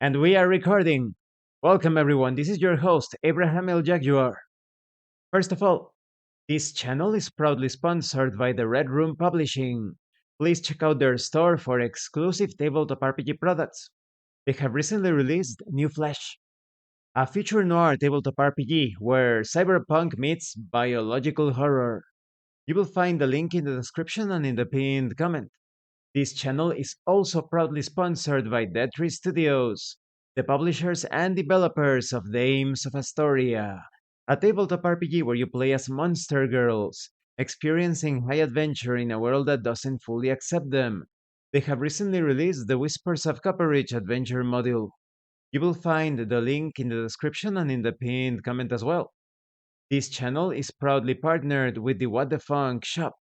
And we are recording. Welcome, everyone. This is your host, Abraham El Jaguar. First of all, this channel is proudly sponsored by the Red Room Publishing. Please check out their store for exclusive tabletop RPG products. They have recently released New Flesh, a future noir tabletop RPG where cyberpunk meets biological horror. You will find the link in the description and in the pinned comment. This channel is also proudly sponsored by Dead3 Studios, the publishers and developers of Dames of Asstoria, a tabletop RPG where you play as monster girls, experiencing high adventure in a world that doesn't fully accept them. They have recently released the Whispers of Copperridge adventure module. You will find the link in the description and in the pinned comment as well. This channel is proudly partnered with the What the Funk shop.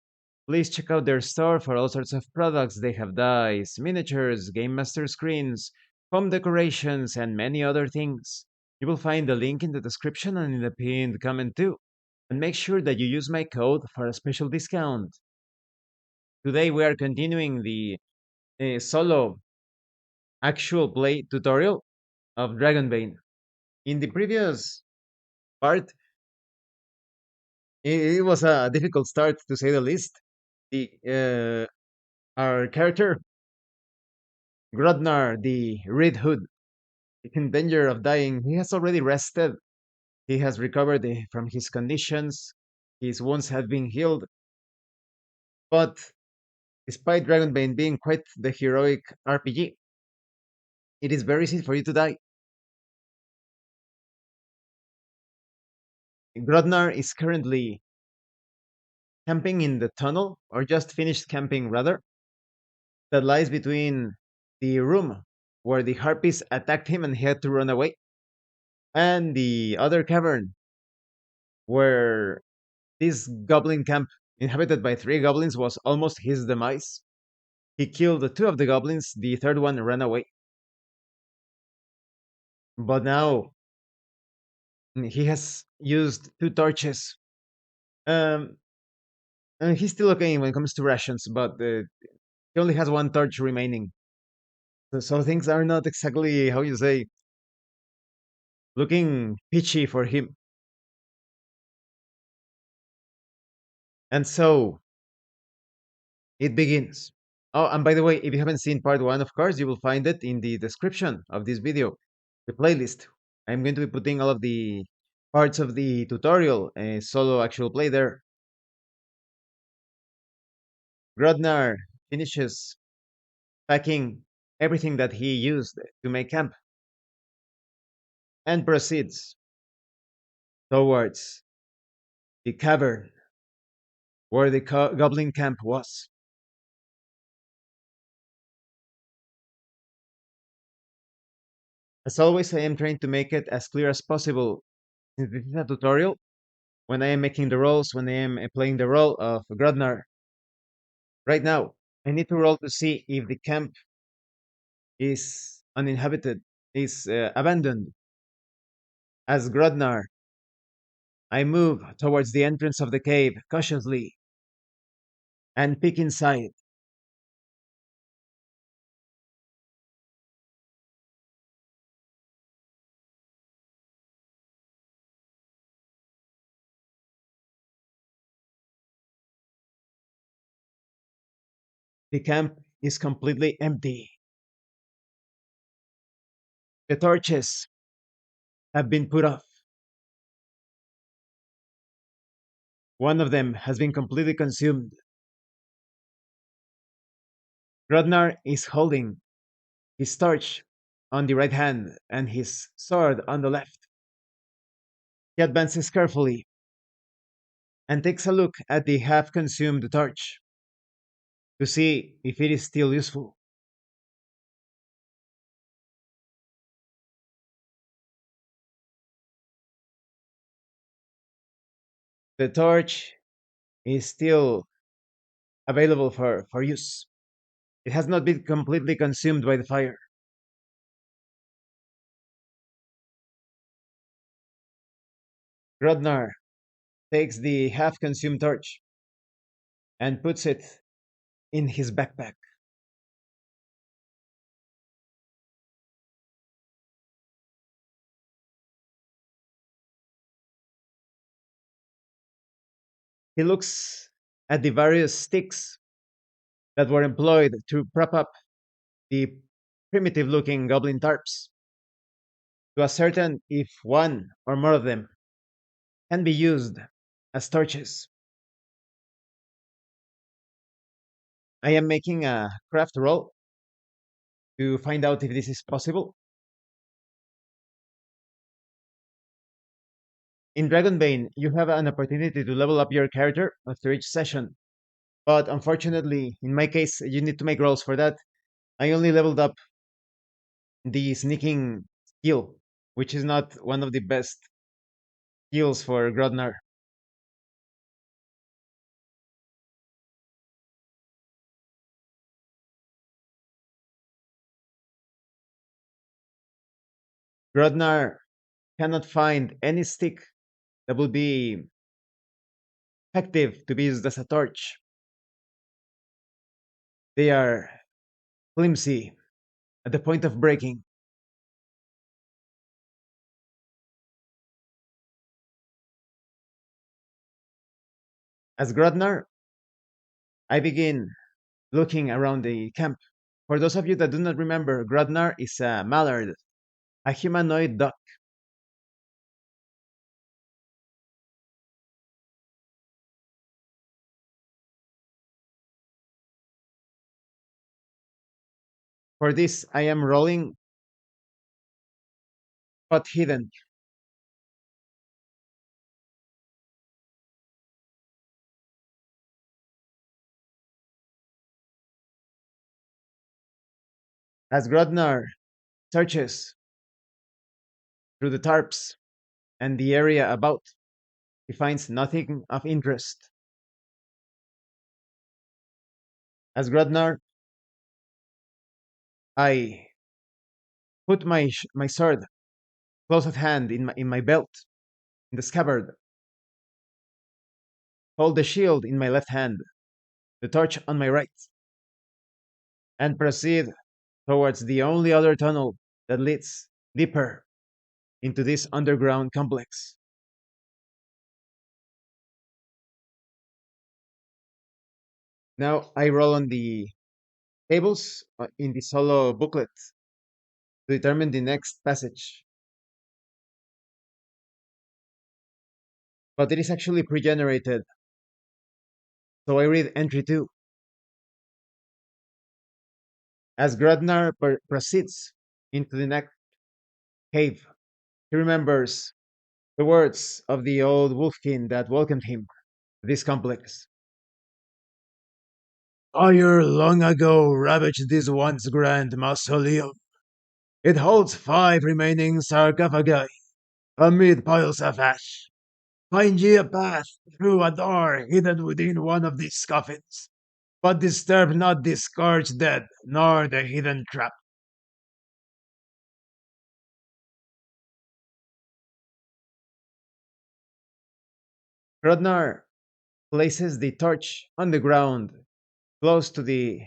Please check out their store for all sorts of products. They have dice, miniatures, game master screens, home decorations, and many other things. You will find the link in the description and in the pinned comment too. And make sure that you use my code for a special discount. Today we are continuing the solo actual play tutorial of Dragonbane. In the previous part, it was a difficult start to say the least. The our character Grodnar, the Red Hood, is in danger of dying. He has already rested. He has recovered from his conditions. His wounds have been healed. But despite Dragonbane being quite the heroic RPG, it is very easy for you to die. Grodnar is currently camping in the tunnel, or just finished camping rather, that lies between the room where the harpies attacked him and he had to run away, and the other cavern where this goblin camp, inhabited by three goblins, was almost his demise. He killed two of the goblins, the third one ran away. But now he has used two torches. Um, and he's still okay when it comes to rations, but he only has one torch remaining. So things are not exactly, how you say, looking peachy for him. And so it begins. Oh, and by the way, if you haven't seen part one, of course, you will find it in the description of this video, the playlist. I'm going to be putting all of the parts of the tutorial, solo actual play there. Grodnar finishes packing everything that he used to make camp and proceeds towards the cavern where the goblin camp was. As always, I am trying to make it as clear as possible. Since this is a tutorial, when I am making the rolls, when I am playing the role of Grodnar, right now, I need to roll to see if the camp is uninhabited, is abandoned. As Grodnar, I move towards the entrance of the cave cautiously and peek inside. The camp is completely empty. The torches have been put off. One of them has been completely consumed. Grodnar is holding his torch on the right hand and his sword on the left. He advances carefully and takes a look at the half consumed torch to see if it is still useful. The torch is still available for use. It has not been completely consumed by the fire. Grodnar takes the half consumed torch and puts it in his backpack. He looks at the various sticks that were employed to prop up the primitive looking goblin tarps to ascertain if one or more of them can be used as torches. I am making a craft roll to find out if this is possible. In Dragonbane, you have an opportunity to level up your character after each session, but unfortunately, in my case, you need to make rolls for that. I only leveled up the sneaking skill, which is not one of the best skills for Grodnar. Grodnar cannot find any stick that will be effective to be used as a torch. They are flimsy at the point of breaking. As Grodnar, I begin looking around the camp. For those of you that do not remember, Grodnar is a mallard, a humanoid duck. For this, I am rolling spot hidden. As Grodnar searches through the tarps and the area about, he finds nothing of interest. As Grodnar, I put my sword close at hand in my belt, in the scabbard, hold the shield in my left hand, the torch on my right, and proceed towards the only other tunnel that leads deeper into this underground complex. Now I roll on the tables in the solo booklet to determine the next passage, but it is actually pre-generated. So I read entry 2. As Grodnar proceeds into the next cave, he remembers the words of the old wolfkin that welcomed him to this complex. Fire long ago ravaged this once grand mausoleum. It holds 5 remaining sarcophagi amid piles of ash. Find ye a path through a door hidden within one of these coffins, but disturb not the scourged dead, nor the hidden trap. Rodnar places the torch on the ground, close to the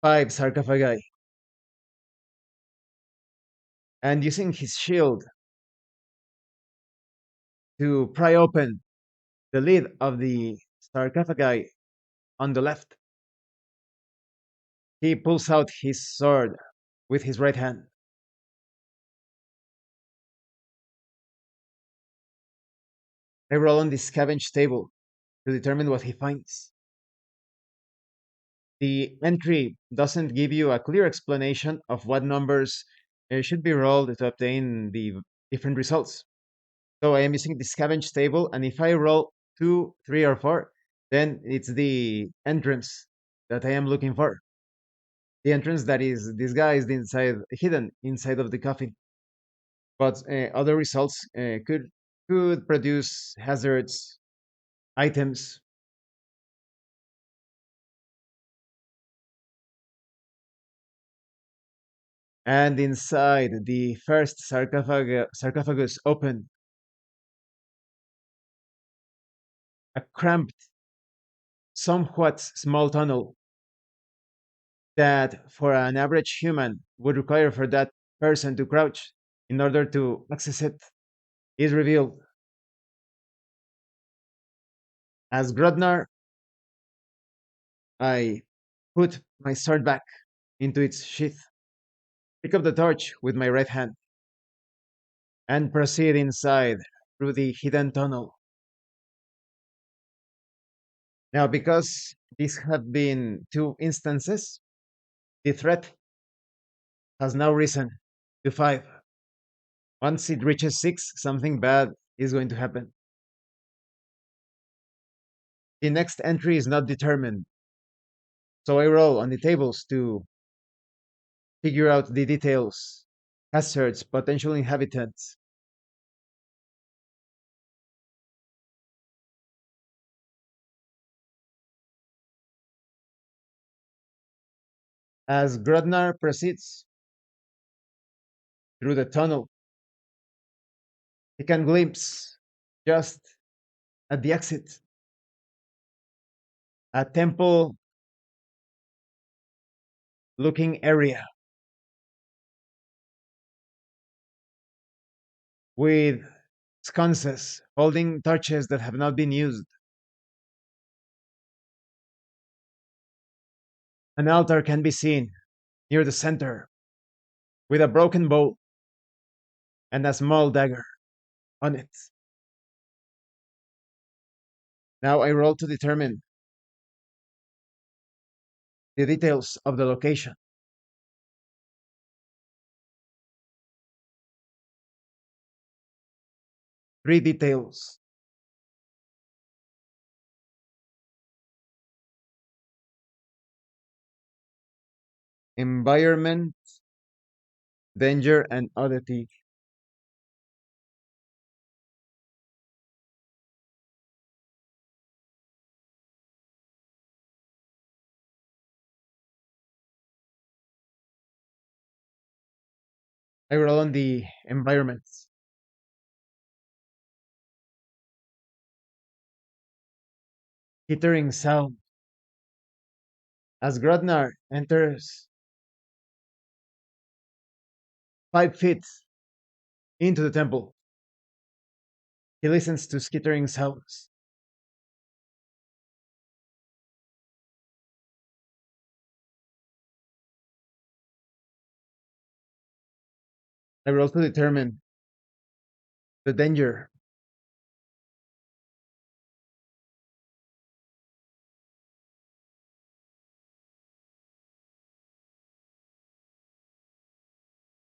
5 sarcophagi, and using his shield to pry open the lid of the sarcophagi on the left, he pulls out his sword with his right hand. I roll on the scavenge table to determine what he finds. The entry doesn't give you a clear explanation of what numbers should be rolled to obtain the different results. So I am using the scavenge table, and if I roll 2, 3, or 4, then it's the entrance that I am looking for. The entrance that is disguised inside, hidden inside of the coffin. But other results could produce hazards, items. And inside the first sarcophagus open, a cramped, somewhat small tunnel that for an average human would require for that person to crouch in order to access it is revealed. As Grodnar, I put my sword back into its sheath, pick up the torch with my right hand, and proceed inside through the hidden tunnel. Now, because these have been two instances, the threat has now risen to five. Once it reaches six, something bad is going to happen. The next entry is not determined, so I roll on the tables to figure out the details, hazards, potential inhabitants. As Grodnar proceeds through the tunnel, he can glimpse just at the exit a temple looking area with sconces holding torches that have not been used. An altar can be seen near the center with a broken bowl and a small dagger on it. Now I roll to determine the details of the location. Three details. Environment, danger, and oddity. I roll on the environment. Skittering sound. As Grodnar enters 5 feet into the temple, he listens to skittering sounds. I roll to determine the danger.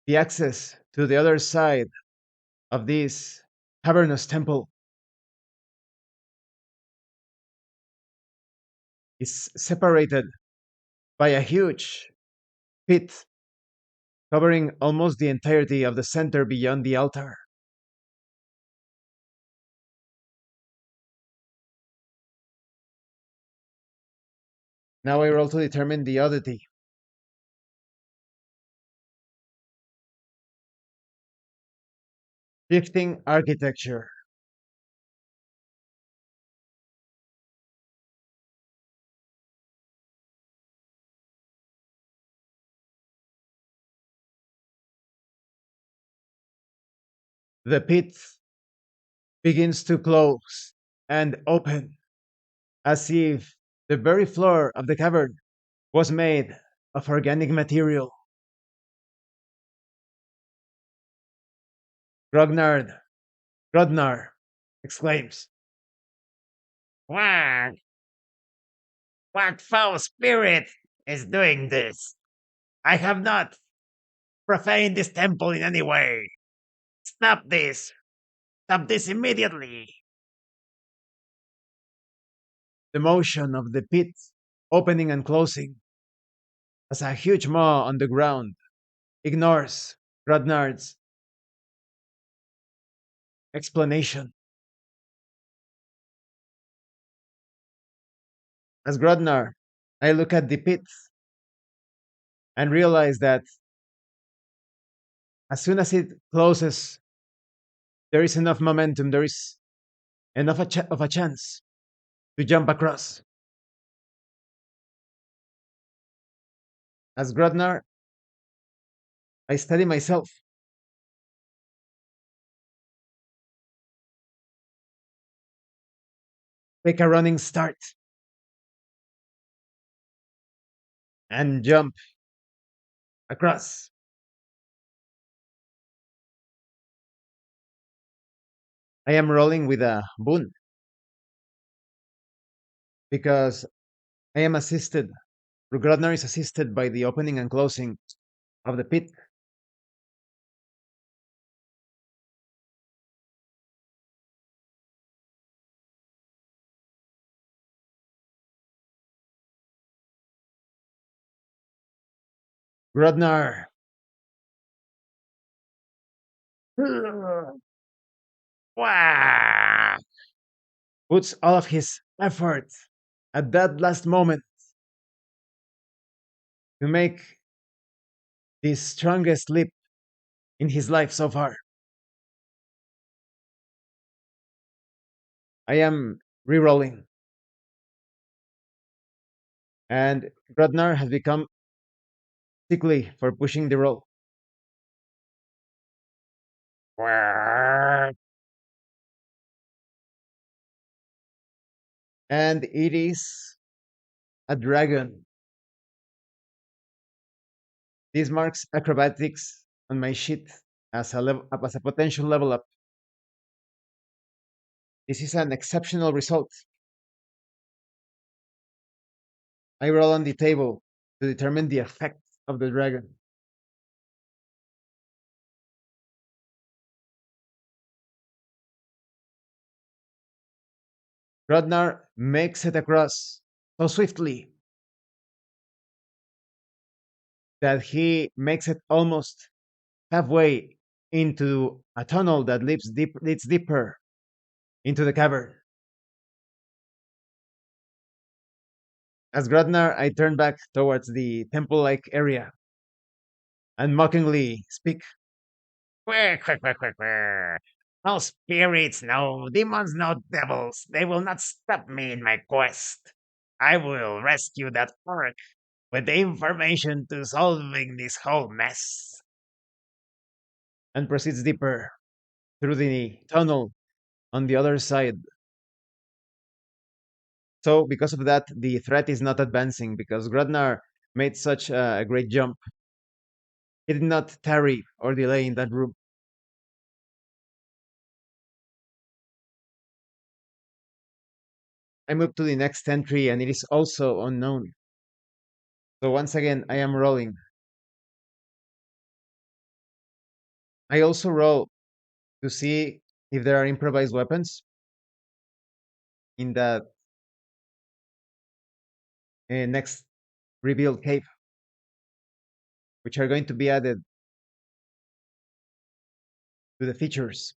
The access to the other side of this cavernous temple is separated by a huge pit covering almost the entirety of the center beyond the altar. Now I roll to determine the oddity. Shifting architecture. The pit begins to close and open as if the very floor of the cavern was made of organic material. Grognard, Grodnar exclaims, What? What foul spirit is doing this? I have not profaned this temple in any way. Stop this! Stop this immediately! the motion of the pit opening and closing as a huge maw on the ground ignores Grodnard's explanation. As Grodnar, I look at the pit and realize that as soon as it closes, there is enough momentum, there is enough of a chance to jump across. As Grodnar, I steady myself. take a running start and jump across. I am rolling with a boon because I am assisted. Rugrodnar is assisted by the opening and closing of the pit. Grodnar Wah! puts all of his effort at that last moment to make the strongest leap in his life so far. I am re-rolling, and Grodnar has become sickly for pushing the roll. Wah! And it is a dragon. This marks acrobatics on my sheet as as a potential level up. This is an exceptional result. I roll on the table to determine the effect of the dragon. Rodnar makes it across so swiftly that he makes it almost halfway into a tunnel that leads deeper into the cavern. As Grodnar, I turn back towards the temple-like area and mockingly speak. Quack. No spirits, no demons, no devils. They will not stop me in my quest. I will rescue that orc with the information to solving this whole mess. And proceeds deeper through the tunnel on the other side. So, because of that, the threat is not advancing because Grodnar made such a great jump. He did not tarry or delay in that room. I move to the next entry and it is also unknown. So, once again, I am rolling. I also roll to see if there are improvised weapons in that next revealed cave, which are going to be added to the features.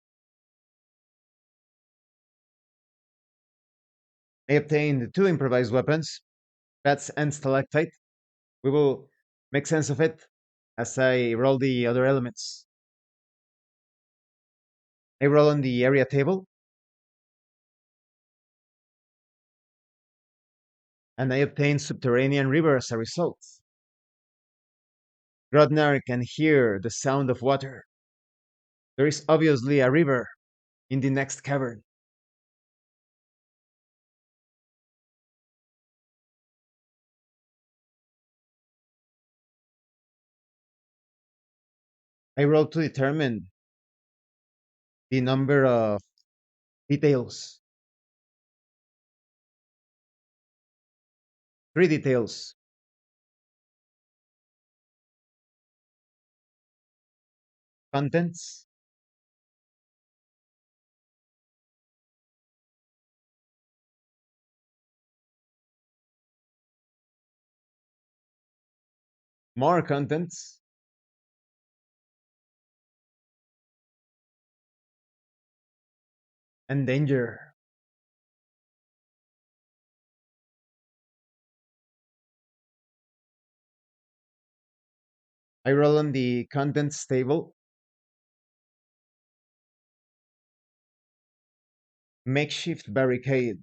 I obtained two improvised weapons, bats and stalactite. We will make sense of it as I roll the other elements. I roll on the area table, and I obtain subterranean river as a result. Grodnar can hear the sound of water. There is obviously a river in the next cavern. I roll to determine the number of details. Three details. Contents. More contents. And danger. I roll on the contents table. Makeshift barricade.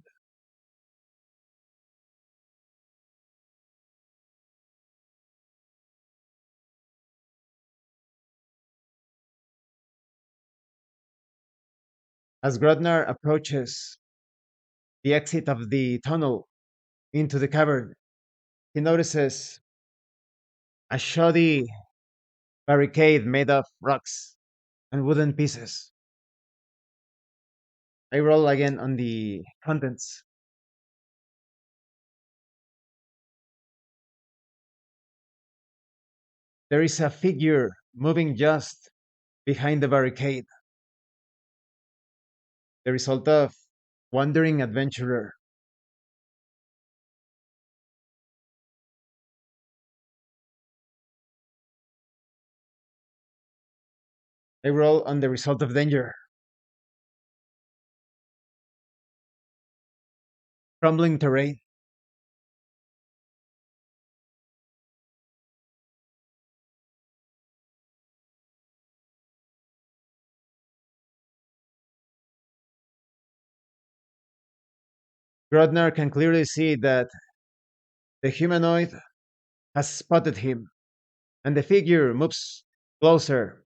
As Grodnar approaches, the exit of the tunnel into the cavern, he notices a shoddy barricade made of rocks and wooden pieces. I roll again on the contents. There is a figure moving just behind the barricade, the result of wandering adventurer. I roll on the result of danger. Crumbling terrain. Grodner can clearly see that the humanoid has spotted him, and the figure moves closer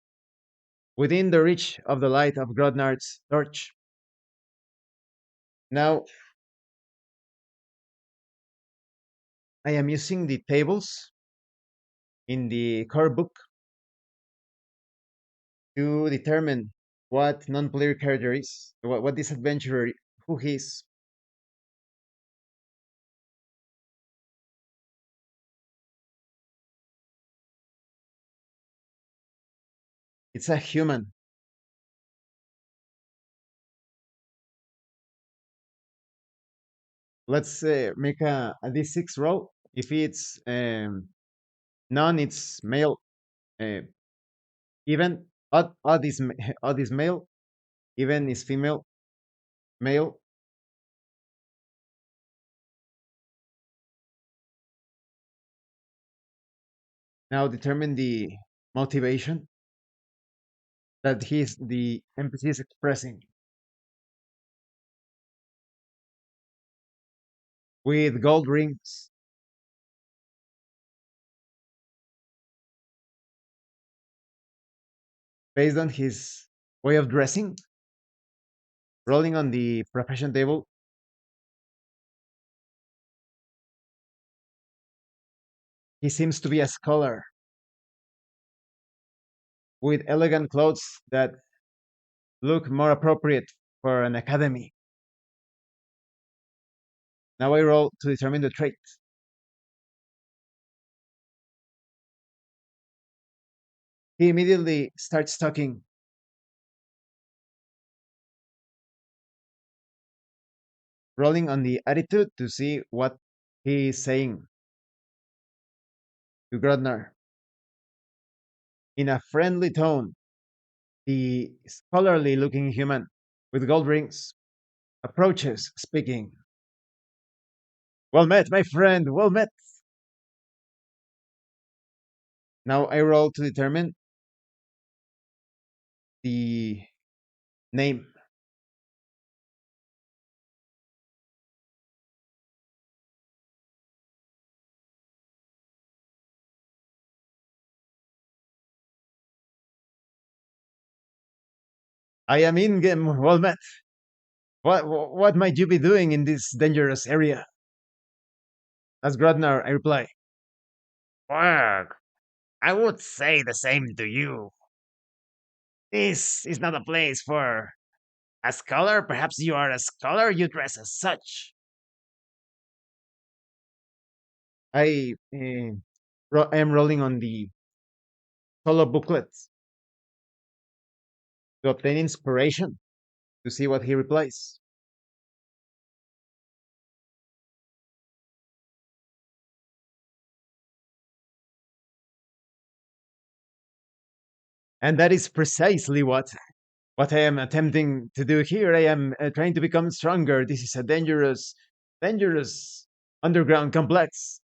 within the reach of the light of Grodnar's torch. Now, I am using the tables in the core book to determine what non-player character is, what this adventurer, who he is. It's a human. Let's make a d6 roll. If it's none, it's male. Uh, even odd is odd is male. Even is female. Male. Now determine the motivation that the NPC is expressing with gold rings based on his way of dressing. Rolling on the profession table, he seems to be a scholar with elegant clothes that look more appropriate for an academy. Now I roll to determine the trait. He immediately starts talking, rolling on the attitude to see what he is saying to Grodnar. In a friendly tone, the scholarly looking human with gold rings approaches, speaking. Well met, my friend, well met. Now I roll to determine the name. I am in-game, well met. What might you be doing in this dangerous area? As Grodnar, I reply. Orc, I would say the same to you. This is not a place for a scholar. Perhaps you are a scholar, you dress as such. I am rolling on the solo booklet to obtain inspiration to see what he replies. And that is precisely what I am attempting to do here. I am trying to become stronger. This is a dangerous underground complex.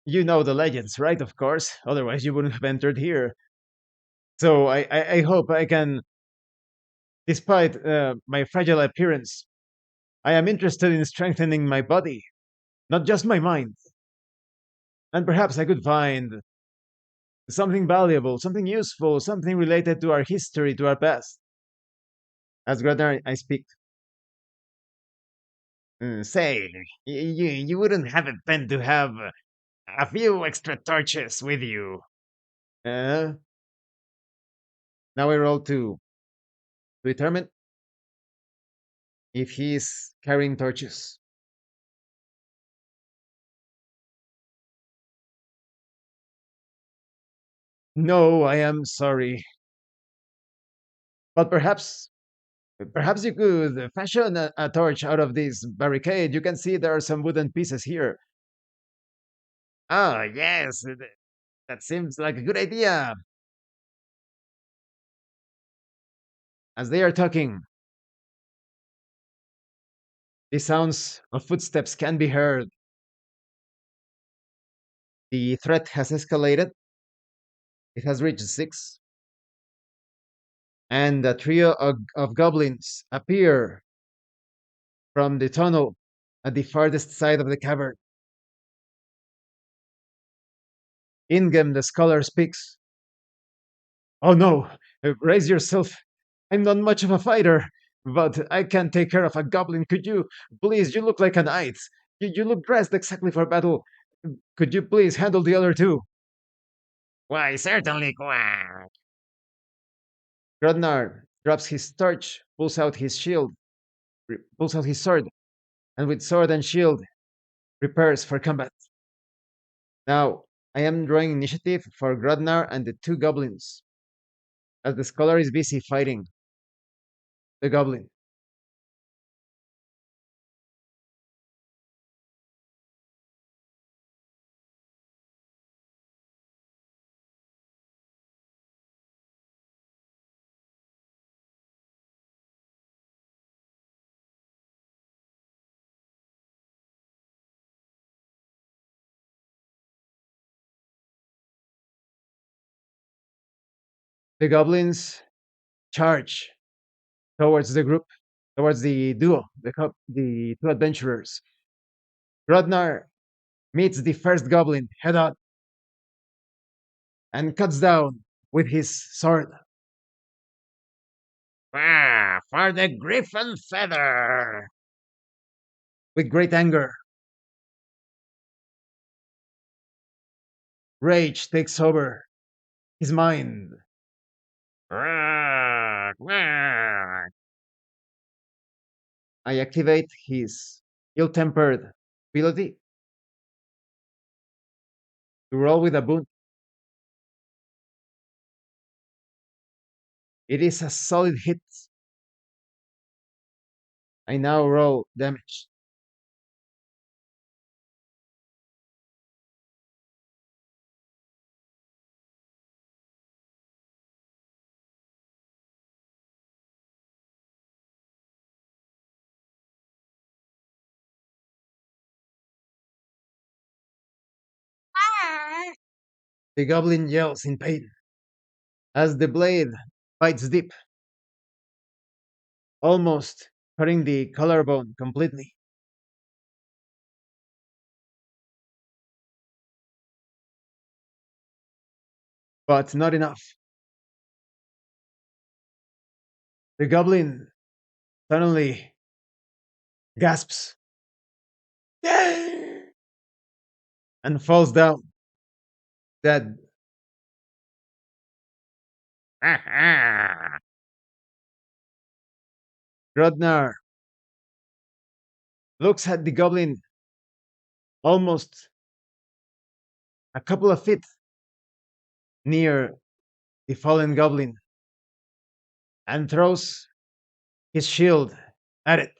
You know the legends, right? Of course. Otherwise, you wouldn't have entered here. So I hope I can, despite my fragile appearance, I am interested in strengthening my body, not just my mind. And perhaps I could find something valuable, something useful, something related to our history, to our past. As Gradner, I speak. Say, you wouldn't have it then to have a few extra torches with you. Uh, Now I roll to determine if he is carrying torches. No, I am sorry. But perhaps you could fashion a torch out of this barricade. You can see there are some wooden pieces here. Oh, yes, That seems like a good idea. As they are talking, the sounds of footsteps can be heard. The threat has escalated. It has reached six, and a trio of goblins appear from the tunnel at the farthest side of the cavern. Ingem the scholar speaks. Oh no, raise yourself. I'm not much of a fighter, but I can take care of a goblin. Could you please? You look like a knight. You look dressed exactly for battle. Could you please handle the other two? why, certainly, quack. Grodnar drops his torch, pulls out his sword, and with sword and shield prepares for combat. Now, I am drawing initiative for Grodnar and the two goblins, as the scholar is busy fighting the goblin. The goblins charge towards the group, towards the duo, the two adventurers. Grodnar meets the first goblin head on and cuts down with his sword. Ah, for the griffin feather. With great anger, rage takes over his mind. Quack, quack. I activate his ill tempered ability to roll with a boon. It is a solid hit. I now roll damage. The goblin yells in pain as the blade bites deep, almost cutting the collarbone completely. But not enough. The goblin suddenly gasps and falls down dead. Ah, Grodnar looks at the goblin almost a couple of feet near the fallen goblin and throws his shield at it.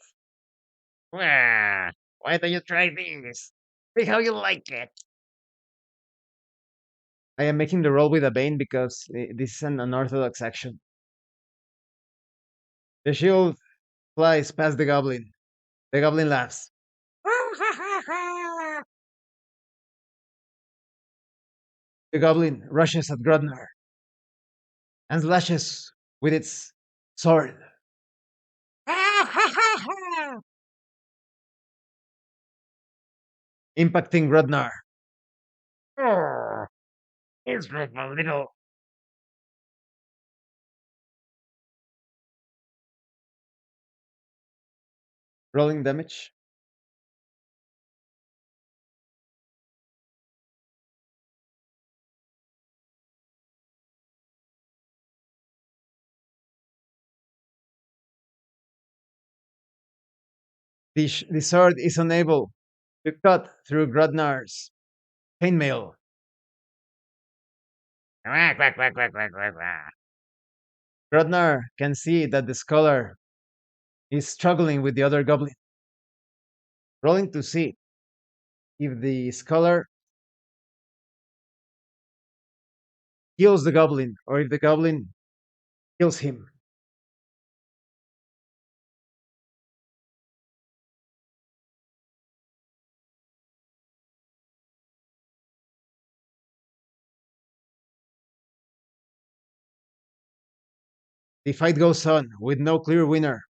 quack. Why don't you try this? See how you like it. I am making the roll with a bane because this is an unorthodox action. The shield flies past the goblin. The goblin laughs. The goblin rushes at Grodnar and slashes with its sword, impacting Grodnar. Oh, miserable little. Rolling damage. The sword is unable to cut through Grodnar's chainmail. Quack, quack, quack, quack, quack, quack, quack. Grodnar can see that the scholar is struggling with the other goblin, rolling to see if the scholar kills the goblin or if the goblin kills him. The fight goes on with no clear winner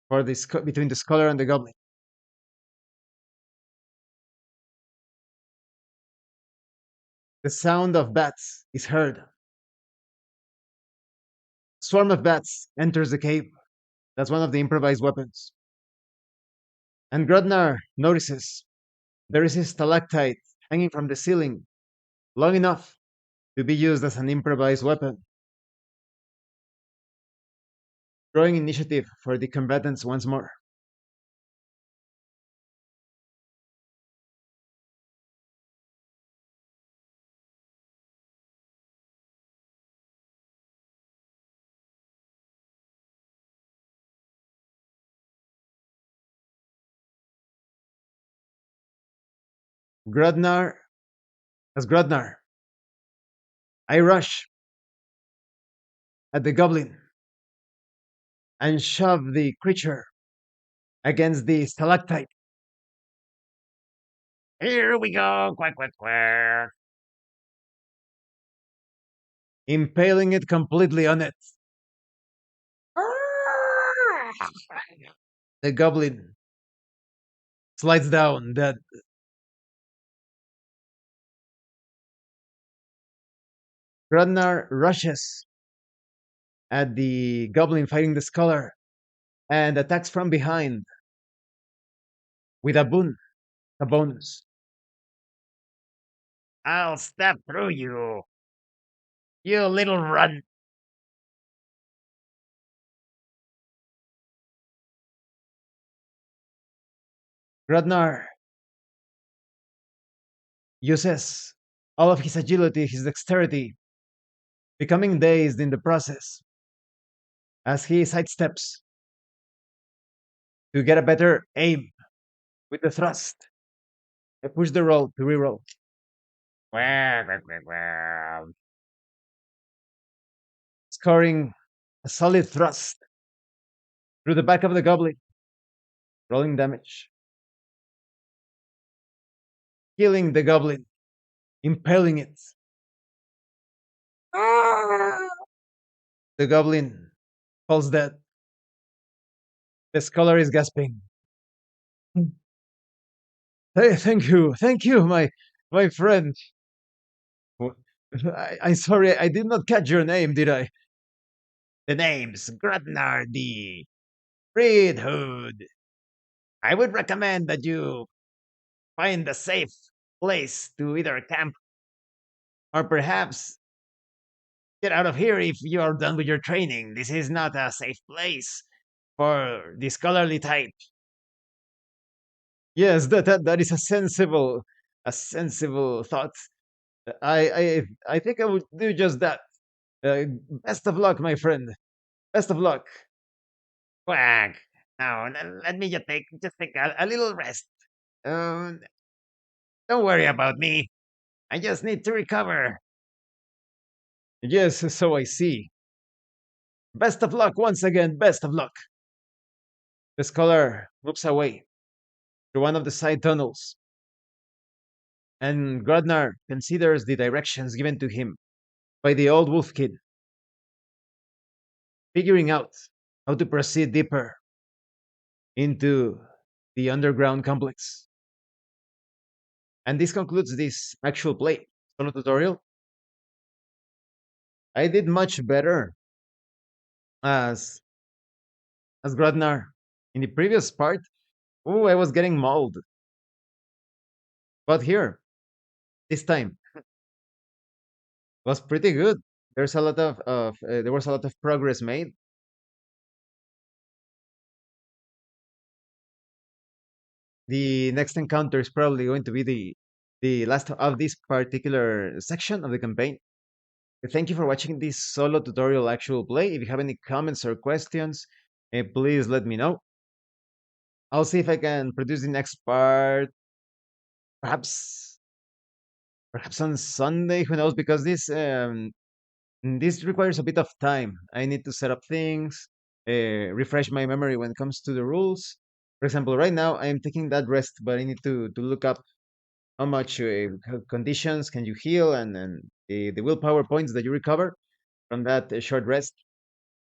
for between the scholar and the goblin. The sound of bats is heard. A swarm of bats enters the cave. That's one of the improvised weapons. And Grodnar notices there is a stalactite hanging from the ceiling, long enough to be used as an improvised weapon. Drawing initiative for the combatants once more. Grodnar, as Grodnar, I rush at the goblin and shove the creature against the stalactite, Here we go. Quack, quack, quack. impaling it completely on it. The goblin slides down. That Grodnar rushes at the goblin fighting the scholar and attacks from behind with a boon, a bonus. I'll step through you, you little runt. Grodnar uses all of his agility, his dexterity, becoming dazed in the process as he sidesteps to get a better aim with the thrust. I push the roll to reroll, Quack, quack, quack, quack. scoring a solid thrust through the back of the goblin, rolling damage, killing the goblin, impaling it. The goblin falls dead. The scholar is gasping. Hey, thank you, my friend. I'm sorry, I did not catch your name, did I? The name's Grudnar the Red Hood. I would recommend that you find a safe place to either camp or perhaps get out of here if you are done with your training. This is not a safe place for the scholarly type. Yes, that is a sensible thought. I think I would do just that. Best of luck, my friend. Best of luck. Quack. Now, let me just take a little rest. Um, don't worry about me. I just need to recover. Yes, so I see. Best of luck once again. Best of luck. The scholar moves away through one of the side tunnels, and Grodnar considers the directions given to him by the old wolf kid, figuring out how to proceed deeper into the underground complex. And this concludes this actual play solo tutorial. I did much better as Grodnar in the previous part. Oh, I was getting mauled, but here this time was pretty good. There's a lot of there was a lot of progress made. The next encounter is probably going to be the last of this particular section of the campaign. Thank you for watching this solo tutorial actual play. If you have any comments or questions, please let me know. I'll see if I can produce the next part, perhaps perhaps on Sunday. Who knows? Because this requires a bit of time. I need to set up things, refresh my memory when it comes to the rules. For example, right now I'm taking that rest, but I need to look up how much conditions can you heal and the willpower points that you recover from that short rest.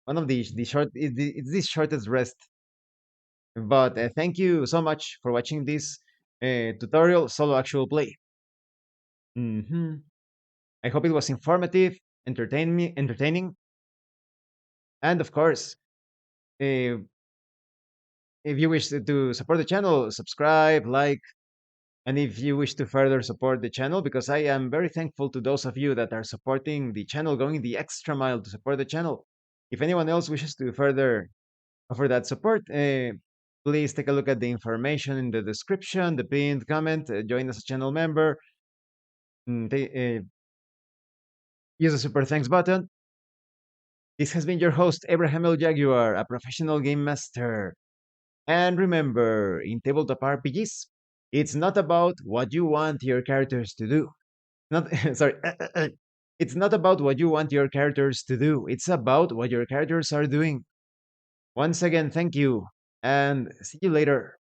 One of the short it's the shortest rest. But thank you so much for watching this tutorial solo actual play. I hope it was informative, entertaining, and of course, uh, if you wish to support the channel, subscribe, like, and if you wish to further support the channel, because I am very thankful to those of you that are supporting the channel, going the extra mile to support the channel. If anyone else wishes to further offer that support, please take a look at the information in the description, the pinned comment, join as a channel member, use the super thanks button. This has been your host, Abraham L. Jaguar, a professional game master. And remember, in tabletop RPGs, it's not about what you want your characters to do. Not sorry. It's not about what you want your characters to do. It's about what your characters are doing. Once again, thank you, and see you later.